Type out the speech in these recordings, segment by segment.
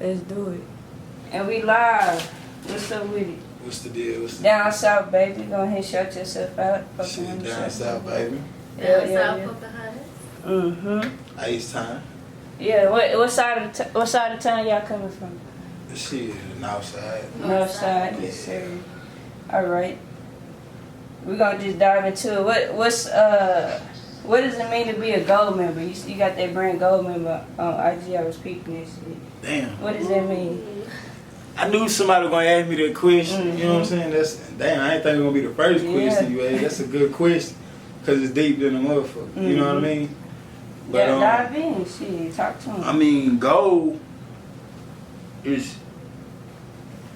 Let's do it. And we live. What's up with it? What's the deal? Down south, baby. Go ahead and shout yourself out. Shit, down south, baby. Downsouthpocahontas. Ice time. Yeah. What side of town y'all coming from? Shit, the north side. North side. Yes, sir. All right. We're gonna just dive into it. What does it mean to be a gold member? You got that brand Goldmember on IG. I was peeping this shit. Damn. What does that mean? I knew somebody was gonna ask me that question. You know what I'm saying? Damn. I ain't think it was gonna be the first question you asked. That's a good question, cause it's deep than a motherfucker. You know what I mean? But, yeah, dive in. Shit, talk to him. I mean, gold is.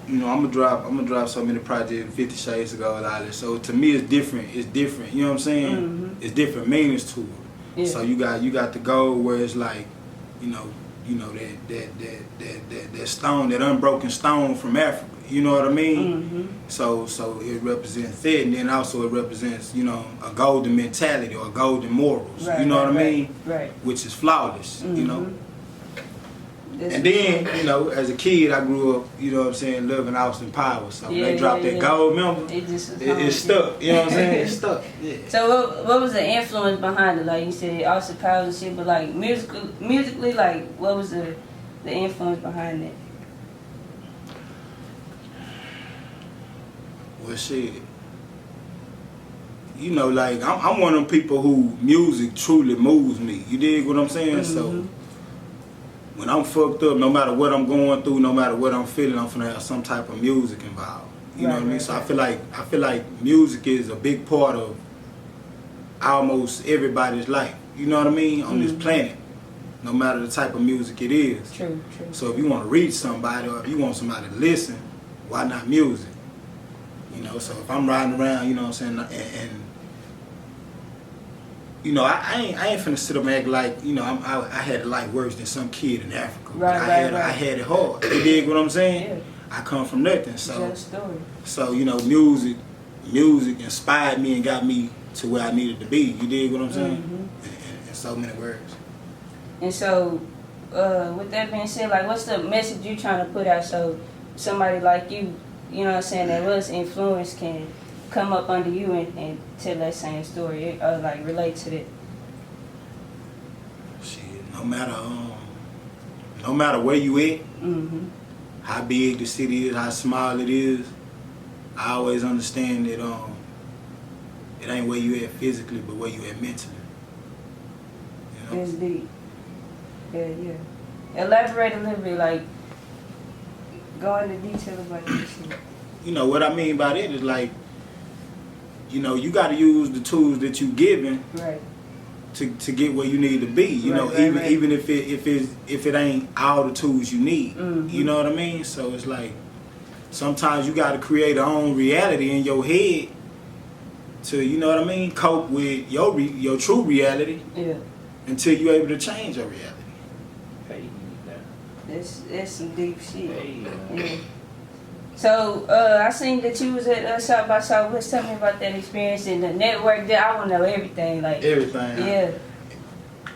You know, I'm gonna drop so many projects, 50 Shades of Gold, all that. So to me, it's different. It's different. You know what I'm saying? It's different meanings to it. Yeah. So you got the gold where it's like, you know that stone, that unbroken stone from Africa. You know what I mean? So it represents that, and then also it represents, you know, a golden mentality or golden morals. Right, you know what I mean? Right. Which is flawless. You know. And then, you know, as a kid, I grew up, you know what I'm saying, loving Austin Powers. So when they dropped that Goldmember, it stuck. You know what I'm saying? It stuck. Yeah. So what was the influence behind it? Like you said, Austin Powers and shit, but like musically, like what was the influence behind it? Well, shit. You know, like I'm one of them people who music truly moves me. You dig what I'm saying? So when I'm fucked up, no matter what I'm going through, no matter what I'm feeling, I'm gonna have some type of music involved. You know what I mean? So I feel like music is a big part of almost everybody's life. You know what I mean? On this planet, no matter the type of music it is. True. So if you want to reach somebody or if you want somebody to listen, why not music? You know, so if I'm riding around, you know what I'm saying, and you know, I ain't finna sit up and act like, you know, I had it like worse than some kid in Africa. I had it hard. You dig what I'm saying? Yeah. I come from nothing, so you know, music inspired me and got me to where I needed to be. You dig what I'm saying? In so many words. And so, with that being said, like, what's the message you trying to put out so somebody like you know what I'm saying, that was influenced can come up under you and tell that same story or like relate to it? Shit, no matter where you at, how big the city is, how small it is, I always understand that it ain't where you at physically, but where you at mentally. You know? It's deep. Yeah. Elaborate a little bit, like go into detail about this shit. You know what I mean by that is like, you know, you got to use the tools that you given to get where you need to be. You know, even if it ain't all the tools you need. You know what I mean? So it's like sometimes you got to create your own reality in your head to, you know what I mean, cope with your true reality. Yeah. Until you're able to change your reality. That's some deep shit. Yeah. So, I seen that you was at South by Southwest. Tell me about that experience and the network there. I want to know everything. Like everything. Yeah.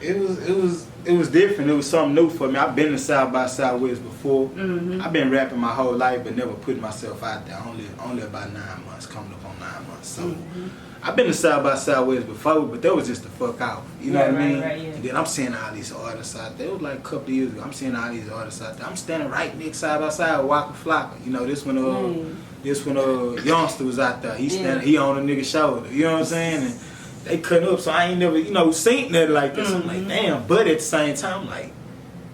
It was different. It was something new for me. I've been to South by Southwest before. I've been rapping my whole life, but never put myself out there. Only about 9 months, coming up on 9 months. So I've been to South by Southwest before, but that was just the fuck out. You know what I mean? Right, yeah. And then I'm seeing all these artists out there. It was like a couple of years ago. I'm seeing all these artists out there. I'm standing right next side by side with Waka Flocka. You know, this one Youngster was out there. He standing, he on a nigga's shoulder. You know what I'm saying? And they cutting up, so I ain't never, you know, seen nothing like this. I'm like, damn. But at the same time, like,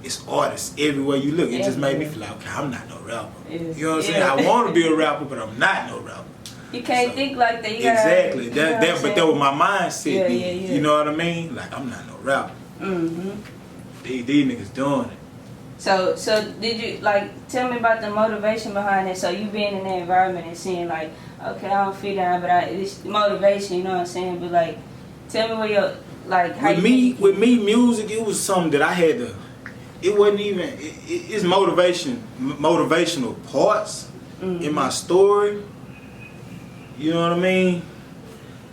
it's artists everywhere you look. It just made me feel like, okay, I'm not no rapper. You know what I'm saying? I want to be a rapper, but I'm not no rapper. You can't think like that. Exactly. But that was my mindset. You know what I mean? Like, I'm not no rapper. These niggas doing it. So did you, like, tell me about the motivation behind it? So you being in that environment and seeing like, okay, I don't feel down, but it's motivation, you know what I'm saying? But like, tell me where your, like, how with me, music, it was something that I had to, it wasn't even, it's motivational parts in my story. You know what I mean?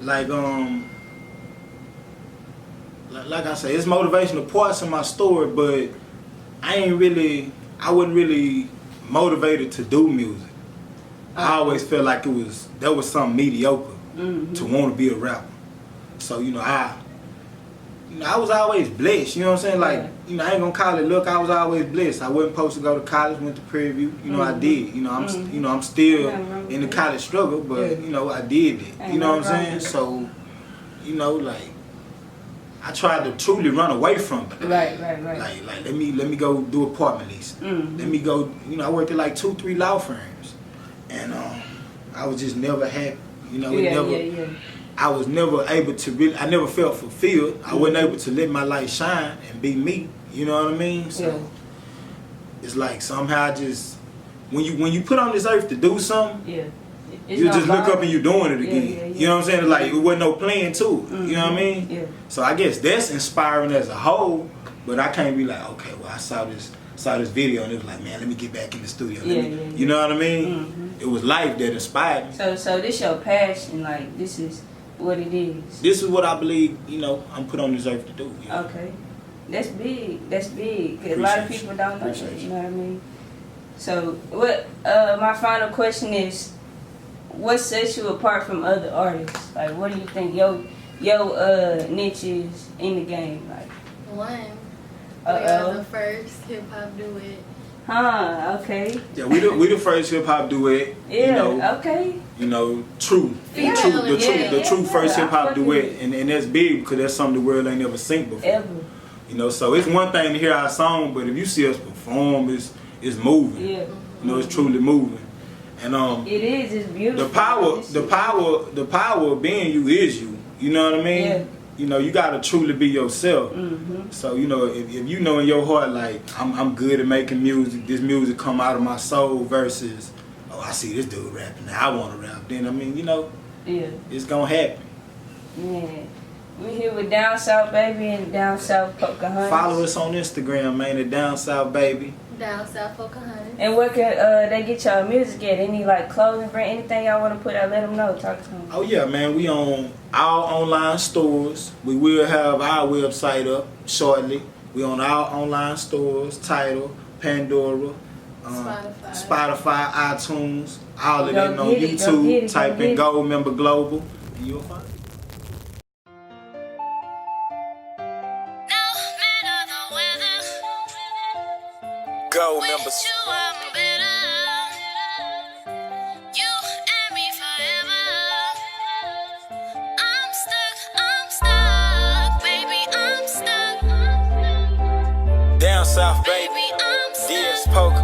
Like like I say, it's motivational parts in my story, but I I wasn't really motivated to do music. I always felt like there was something mediocre to want to be a rapper. So I was always blessed. You know what I'm saying? Like I ain't gonna call it luck. I was always blessed. I wasn't supposed to go to college. Went to Prairie View. I did. I'm still in the college struggle, but I did it. You know what I'm saying? So like. I tried to truly run away from it. Right. Like let me go do apartment lease. Let me go. I worked at like 2-3 law firms, and I was just never happy. I was never able to really. I never felt fulfilled. I wasn't able to let my light shine and be me. You know what I mean? So it's like somehow just when you put on this earth to do something. You just look up and you're doing it again. You know what I'm saying? Like it wasn't no plan to it. You know what I mean? Yeah. So I guess that's inspiring as a whole, but I can't be like, okay, well I saw this video and it was like, man, let me get back in the studio. You know what I mean? It was life that inspired me. So this your passion, like this is what it is. This is what I believe, I'm put on this earth to do. Okay. That's big. That's big. A lot of people don't know that, you know what I mean? So what my final question is, what sets you apart from other artists? Like, what do you think your niche is in the game? Like, one, we are the first hip hop duet. Okay. Yeah, we the first hip hop duet. Yeah. Okay. True. The true first hip hop duet, and that's big because that's something the world ain't never seen before. Ever. So it's one thing to hear our song, but if you see us perform, it's moving. Yeah. It's truly moving. And it is. It's beautiful. The power of being you is you. You know what I mean? Yeah. You gotta truly be yourself. So if you know in your heart like I'm good at making music. This music come out of my soul versus I see this dude rapping. Now I want to rap. Then it's gonna happen. Yeah. We here with Downsouthbabyy and Downsouthpocahontas. Follow us on Instagram, man, at Downsouthbabyy. Downsouthpocahontas. And where can they get y'all music at? Any like clothing brand, anything y'all want to put out? Let them know. Talk to them. Oh yeah, man. We on all online stores. We will have our website up shortly. We on all online stores: Tidal, Pandora, Spotify, iTunes, all of that on YouTube. Type in Goldmember Global, and you'll find it. Goldmember. Down South, baby. DS Poker.